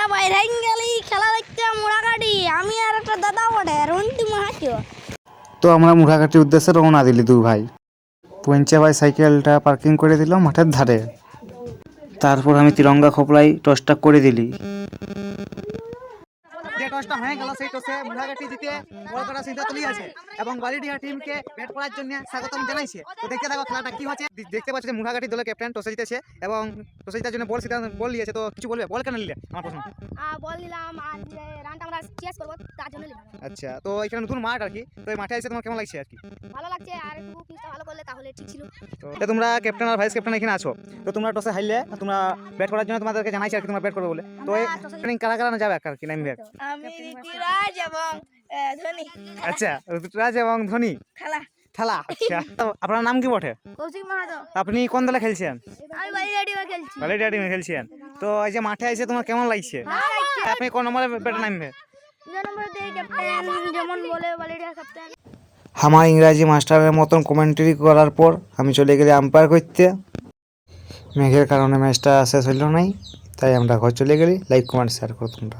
তোরা বাইরে গেলি খেলা দেখতে মুড়াকাটি আমি আর একটা দাদা বটে রন্টি মাহাতো। তো আমরা মুড়াঘাটির উদ্দেশ্যে রওনা দিলি দুই ভাই। পঞ্চা ভাই সাইকেলটা পার্কিং করে দিল মাঠের ধারে। তারপর আমি তিরঙ্গা খোপলাই টসটা করে দিলি। যে টসটা হয়ে গেল সেই টসে মুড়াঘাটি জিতে বড় করার সিদ্ধান্ত নিয়েছে এবং বালিডিহা টিমকে ব্যাট করার জন্য স্বাগতম জানাইছে। তো দেখতে থাকো খেলাটা কি হচ্ছে। দেখতে পাচ্ছি যে মুড়াঘাটি দলের ক্যাপ্টেন টসে জিতেছে এবং টসে জেতার জন্য বল নিয়েছে। তো কিছু বলবে? বল কেন নিলে আমার প্রশ্ন। বল নিলাম আর রানটা আমরা চেস করব তার জন্য নিলাম। আচ্ছা, তো এখানে নতুন মাঠ আর কি, তো এই মাঠে এসে তোমার কেমন লাগছে আর কি? ভালো লাগছে, আর একটু পিচটা ভালো করলে তাহলে ঠিক ছিল। তো তোমরা ক্যাপ্টেন আর ভাইস ক্যাপ্টেন এখানে আছো, তো তোমরা টসে হারলে তোমরা ব্যাট করার জন্য তোমাদেরকে জানাইছে আর কি তোমরা ব্যাট করবে বলে। তো এই ট্রেনিং কারা কারা যাবে আর কি নামবে? আমি ঋতুরাজ এবং ধোনি। আচ্ছা, ঋতুরাজ এবং ধোনি খেলা খেলা। আচ্ছা, তো আপনার নাম কি বটে? কৌশিক মাহাতো। আপনি কোন দলে খেলছেন? আমি বালিডিহা টিমে খেলছি। বালিডিহা টিমে খেলছেন। তো এই যে মাঠে এসে তোমার কেমন লাগছে? আপনি কোন নম্বরে ব্যাটে নামবে? যে নম্বর দিয়ে ক্যাপ্টেন যেমন বলে বালিডিহা ক্যাপ্টেন। আমার ইংরাজি মাস্টারের মতন কমেন্টারি করার পর আমি চলে গেলি আম্পায়ার করতে। মেঘের কারণে ম্যাচটা শেষ হইল নাই, তাই আমরা ঘর চলে গেলি। লাইক কমেন্ট শেয়ার করো তোমরা।